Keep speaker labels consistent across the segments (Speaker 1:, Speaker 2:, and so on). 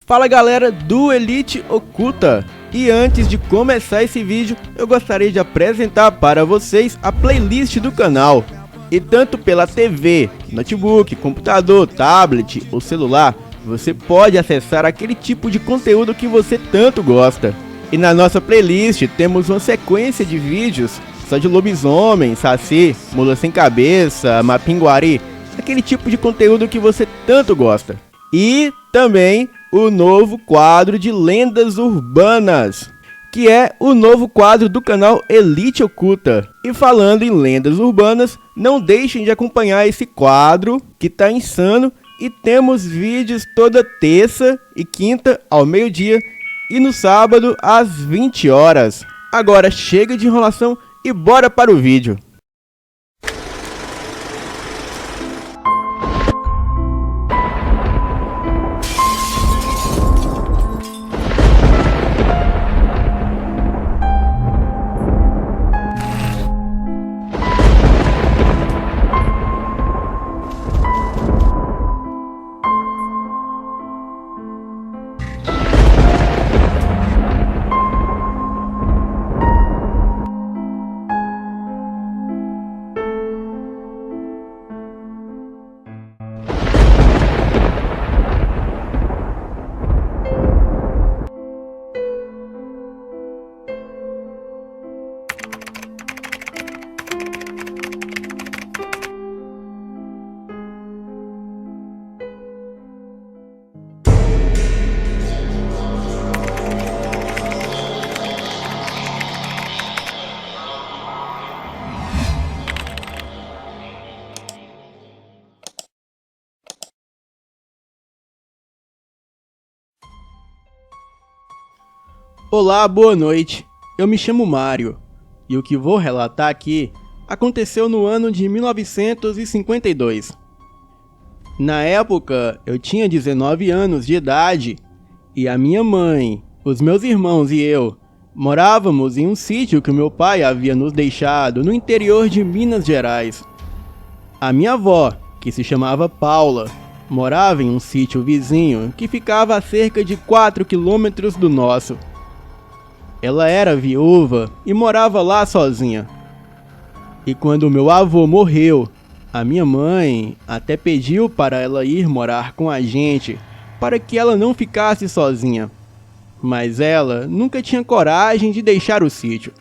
Speaker 1: Fala galera do Elite Oculta! E antes de começar esse vídeo, eu gostaria de apresentar para vocês a playlist do canal. E tanto pela TV, notebook, computador, tablet ou celular, você pode acessar aquele tipo de conteúdo que você tanto gosta. E na nossa playlist temos uma sequência de vídeos só de lobisomem, saci, mula sem cabeça, mapinguari, aquele tipo de conteúdo que você tanto gosta. E também o novo quadro de lendas urbanas, que é o novo quadro do canal Elite Oculta. E falando em lendas urbanas, não deixem de acompanhar esse quadro que tá insano, e temos vídeos toda terça e quinta ao meio-dia e no sábado às 20 horas. Agora chega de enrolação e bora para o vídeo. Olá, boa noite. Eu me chamo Mário e o que vou relatar aqui aconteceu no ano de 1952. Na época, eu tinha 19 anos de idade e a minha mãe, os meus irmãos e eu morávamos em um sítio que o meu pai havia nos deixado no interior de Minas Gerais. A minha avó, que se chamava Paula, morava em um sítio vizinho que ficava a cerca de 4 quilômetros do nosso. Ela era viúva e morava lá sozinha. E quando meu avô morreu, a minha mãe até pediu para ela ir morar com a gente, para que ela não ficasse sozinha. Mas ela nunca tinha coragem de deixar o sítio.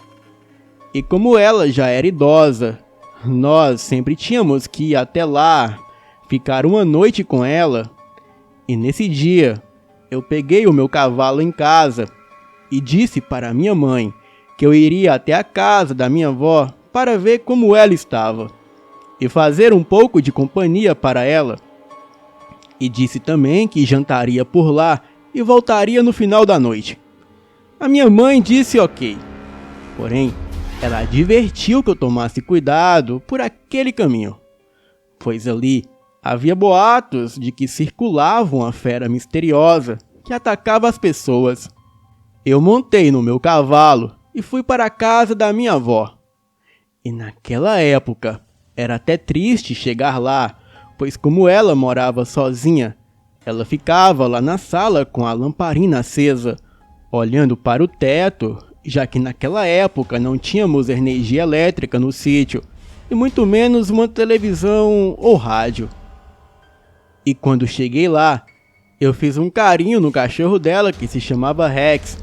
Speaker 1: E como ela já era idosa, nós sempre tínhamos que ir até lá, ficar uma noite com ela. E nesse dia, eu peguei o meu cavalo em casa e disse para minha mãe que eu iria até a casa da minha avó para ver como ela estava e fazer um pouco de companhia para ela. E disse também que jantaria por lá e voltaria no final da noite. A minha mãe disse ok, porém ela advertiu que eu tomasse cuidado por aquele caminho, pois ali havia boatos de que circulava uma fera misteriosa que atacava as pessoas. Eu montei no meu cavalo e fui para a casa da minha avó. E naquela época, era até triste chegar lá, pois como ela morava sozinha, ela ficava lá na sala com a lamparina acesa, olhando para o teto, já que naquela época não tínhamos energia elétrica no sítio, e muito menos uma televisão ou rádio. E quando cheguei lá, eu fiz um carinho no cachorro dela que se chamava Rex,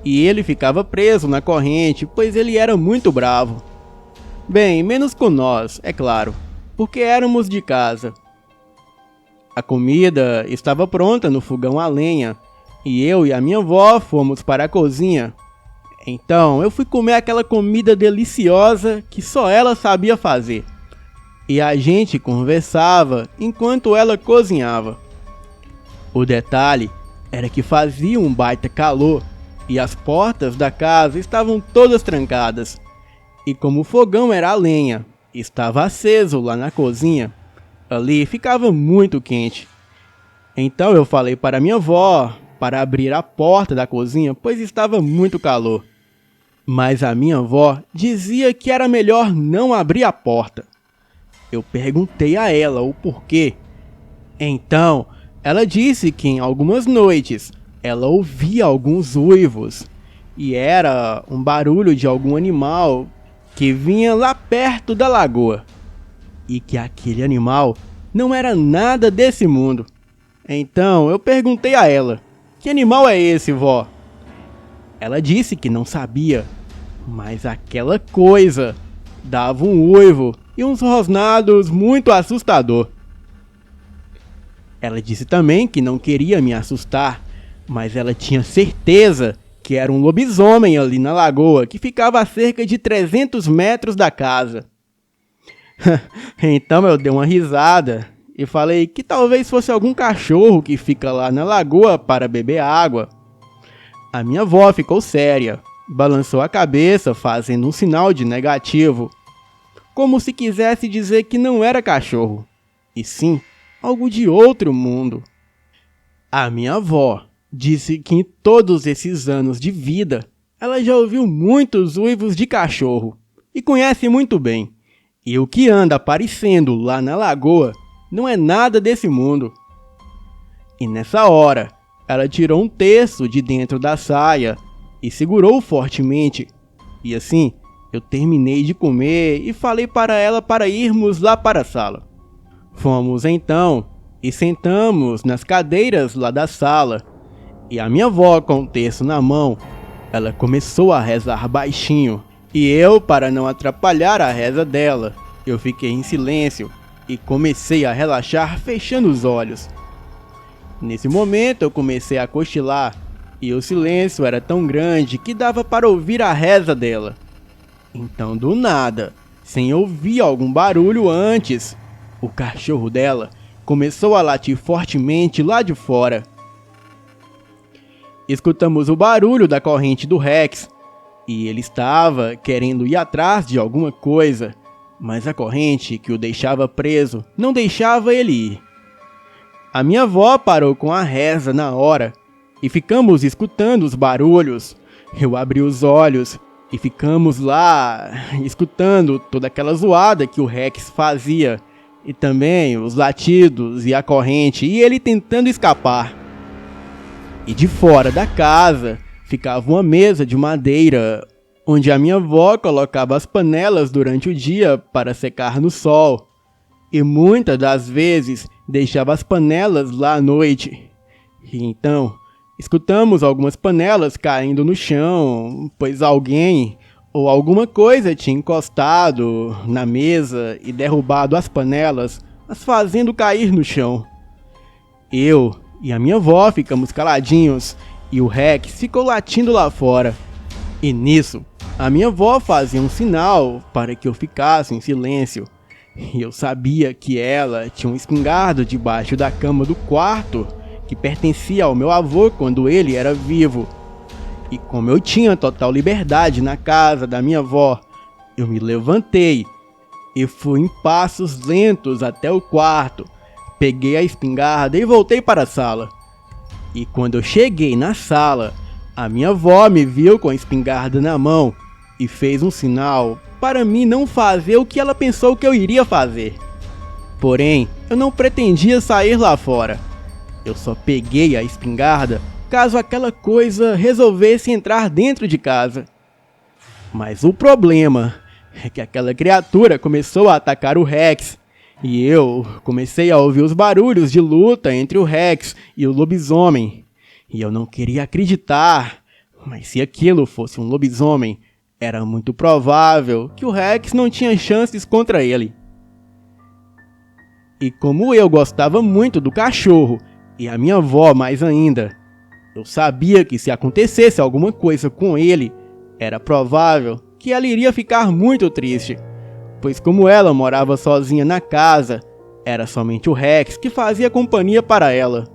Speaker 1: e ele ficava preso na corrente, pois ele era muito bravo. Bem, menos com nós, é claro, porque éramos de casa. A comida estava pronta no fogão a lenha, e eu e a minha avó fomos para a cozinha. Então eu fui comer aquela comida deliciosa que só ela sabia fazer. E a gente conversava enquanto ela cozinhava. O detalhe era que fazia um baita calor, e as portas da casa estavam todas trancadas. E como o fogão era a lenha, estava aceso lá na cozinha, ali ficava muito quente. Então eu falei para minha avó para abrir a porta da cozinha, pois estava muito calor. Mas a minha avó dizia que era melhor não abrir a porta. Eu perguntei a ela o porquê. Então, ela disse que em algumas noites, ela ouvia alguns uivos, e era um barulho de algum animal que vinha lá perto da lagoa, e que aquele animal não era nada desse mundo. Então eu perguntei a ela: que animal é esse, vó? Ela disse que não sabia, mas aquela coisa dava um uivo e uns rosnados muito assustador. Ela disse também que não queria me assustar, mas ela tinha certeza que era um lobisomem ali na lagoa que ficava a cerca de 300 metros da casa. Então eu dei uma risada e falei que talvez fosse algum cachorro que fica lá na lagoa para beber água. A minha avó ficou séria, balançou a cabeça fazendo um sinal de negativo, como se quisesse dizer que não era cachorro, e sim algo de outro mundo. A minha avó disse que em todos esses anos de vida, ela já ouviu muitos uivos de cachorro e conhece muito bem. E o que anda aparecendo lá na lagoa não é nada desse mundo. E nessa hora, ela tirou um terço de dentro da saia e segurou fortemente. E assim, eu terminei de comer e falei para ela para irmos lá para a sala. Fomos então e sentamos nas cadeiras lá da sala. E a minha avó, com o terço na mão, ela começou a rezar baixinho. E eu, para não atrapalhar a reza dela, eu fiquei em silêncio e comecei a relaxar fechando os olhos. Nesse momento eu comecei a cochilar e o silêncio era tão grande que dava para ouvir a reza dela. Então, do nada, sem ouvir algum barulho antes, o cachorro dela começou a latir fortemente lá de fora. Escutamos o barulho da corrente do Rex, e ele estava querendo ir atrás de alguma coisa, mas a corrente que o deixava preso não deixava ele ir. A minha avó parou com a reza na hora, e ficamos escutando os barulhos. Eu abri os olhos, e ficamos lá, escutando toda aquela zoada que o Rex fazia, e também os latidos e a corrente, e ele tentando escapar. E de fora da casa ficava uma mesa de madeira, onde a minha avó colocava as panelas durante o dia para secar no sol. E muitas das vezes deixava as panelas lá à noite. E então, escutamos algumas panelas caindo no chão, pois alguém ou alguma coisa tinha encostado na mesa e derrubado as panelas, as fazendo cair no chão. Eu e a minha avó ficamos caladinhos e o Rex ficou latindo lá fora. E nisso, a minha avó fazia um sinal para que eu ficasse em silêncio. E eu sabia que ela tinha um espingarda debaixo da cama do quarto que pertencia ao meu avô quando ele era vivo. E como eu tinha total liberdade na casa da minha avó, eu me levantei e fui em passos lentos até o quarto. Peguei a espingarda e voltei para a sala. E quando eu cheguei na sala, a minha avó me viu com a espingarda na mão e fez um sinal para mim não fazer o que ela pensou que eu iria fazer. Porém, eu não pretendia sair lá fora. Eu só peguei a espingarda caso aquela coisa resolvesse entrar dentro de casa. Mas o problema é que aquela criatura começou a atacar o Rex. E eu comecei a ouvir os barulhos de luta entre o Rex e o lobisomem. E eu não queria acreditar, mas se aquilo fosse um lobisomem, era muito provável que o Rex não tinha chances contra ele. E como eu gostava muito do cachorro, e a minha avó mais ainda, eu sabia que se acontecesse alguma coisa com ele, era provável que ela iria ficar muito triste. Pois como ela morava sozinha na casa, era somente o Rex que fazia companhia para ela.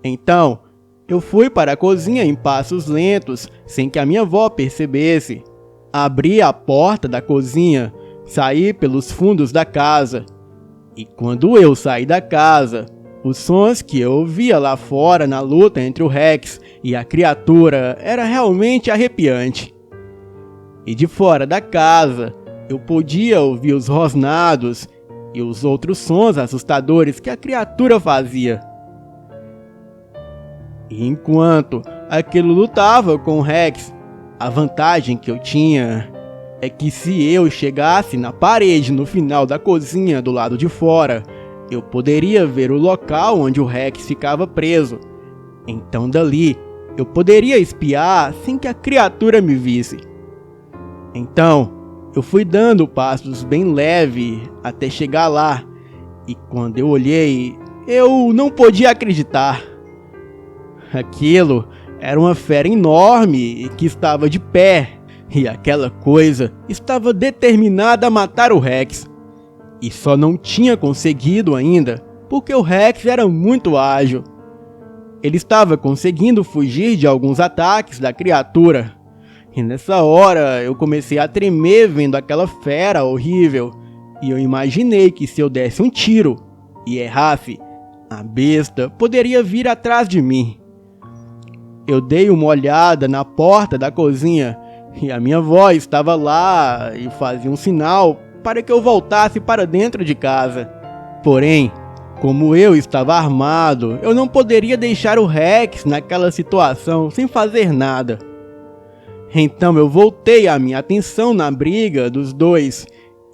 Speaker 1: Então, eu fui para a cozinha em passos lentos, sem que a minha avó percebesse. Abri a porta da cozinha, saí pelos fundos da casa. E quando eu saí da casa, os sons que eu ouvia lá fora na luta entre o Rex e a criatura era realmente arrepiante. E de fora da casa, eu podia ouvir os rosnados e os outros sons assustadores que a criatura fazia. E enquanto aquilo lutava com o Rex, a vantagem que eu tinha é que se eu chegasse na parede no final da cozinha do lado de fora, eu poderia ver o local onde o Rex ficava preso. Então dali, eu poderia espiar sem que a criatura me visse. Então, eu fui dando passos bem leve até chegar lá. E quando eu olhei, eu não podia acreditar. Aquilo era uma fera enorme que estava de pé. E aquela coisa estava determinada a matar o Rex. E só não tinha conseguido ainda, porque o Rex era muito ágil. Ele estava conseguindo fugir de alguns ataques da criatura. E nessa hora eu comecei a tremer vendo aquela fera horrível. E eu imaginei que se eu desse um tiro e errasse, a besta poderia vir atrás de mim. Eu dei uma olhada na porta da cozinha e a minha avó estava lá e fazia um sinal para que eu voltasse para dentro de casa. Porém, como eu estava armado, eu não poderia deixar o Rex naquela situação sem fazer nada. Então eu voltei a minha atenção na briga dos dois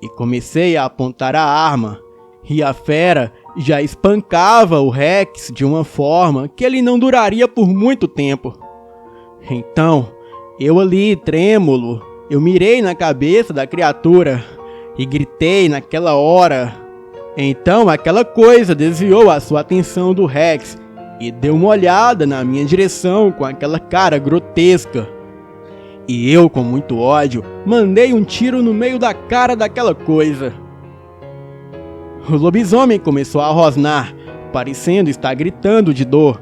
Speaker 1: e comecei a apontar a arma. E a fera já espancava o Rex de uma forma que ele não duraria por muito tempo. Então, eu ali, trêmulo, eu mirei na cabeça da criatura e gritei naquela hora. Então aquela coisa desviou a sua atenção do Rex e deu uma olhada na minha direção com aquela cara grotesca. E eu, com muito ódio, mandei um tiro no meio da cara daquela coisa. O lobisomem começou a rosnar, parecendo estar gritando de dor.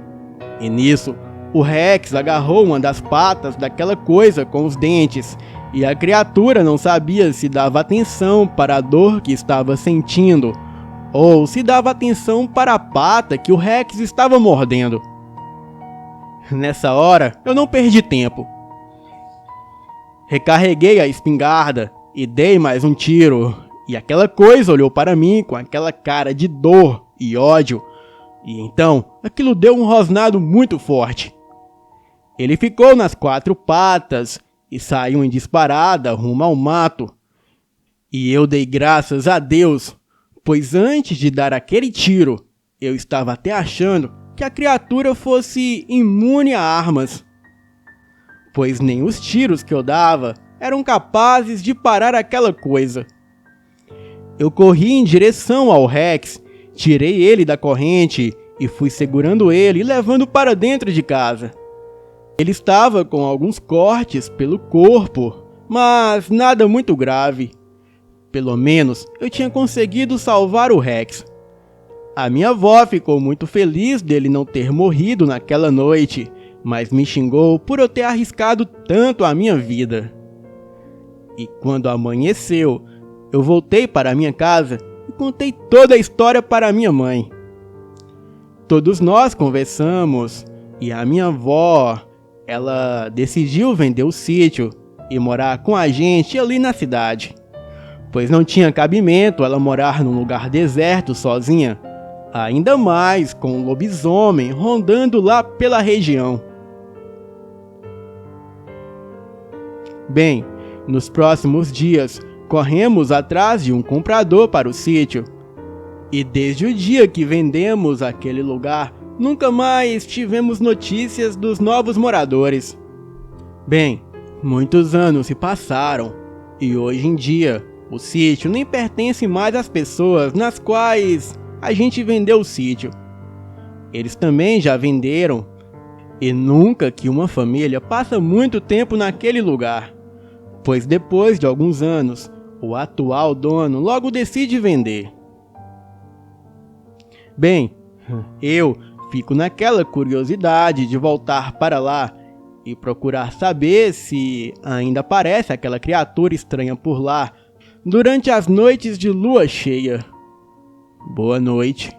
Speaker 1: E nisso, o Rex agarrou uma das patas daquela coisa com os dentes, e a criatura não sabia se dava atenção para a dor que estava sentindo, ou se dava atenção para a pata que o Rex estava mordendo. Nessa hora, eu não perdi tempo. Recarreguei a espingarda e dei mais um tiro, e aquela coisa olhou para mim com aquela cara de dor e ódio, e então aquilo deu um rosnado muito forte. Ele ficou nas 4 patas e saiu em disparada rumo ao mato. E eu dei graças a Deus, pois antes de dar aquele tiro, eu estava até achando que a criatura fosse imune a armas, pois nem os tiros que eu dava eram capazes de parar aquela coisa. Eu corri em direção ao Rex, tirei ele da corrente e fui segurando ele e levando para dentro de casa. Ele estava com alguns cortes pelo corpo, mas nada muito grave. Pelo menos eu tinha conseguido salvar o Rex. A minha avó ficou muito feliz dele não ter morrido naquela noite, mas me xingou por eu ter arriscado tanto a minha vida. E quando amanheceu, eu voltei para minha casa e contei toda a história para minha mãe. Todos nós conversamos e a minha avó, ela decidiu vender o sítio e morar com a gente ali na cidade, pois não tinha cabimento ela morar num lugar deserto sozinha, ainda mais com um lobisomem rondando lá pela região. Bem, nos próximos dias, corremos atrás de um comprador para o sítio. E desde o dia que vendemos aquele lugar, nunca mais tivemos notícias dos novos moradores. Bem, muitos anos se passaram, e hoje em dia, o sítio nem pertence mais às pessoas nas quais a gente vendeu o sítio. Eles também já venderam, e nunca que uma família passa muito tempo naquele lugar, pois depois de alguns anos, o atual dono logo decide vender. Bem, eu fico naquela curiosidade de voltar para lá e procurar saber se ainda aparece aquela criatura estranha por lá durante as noites de lua cheia. Boa noite.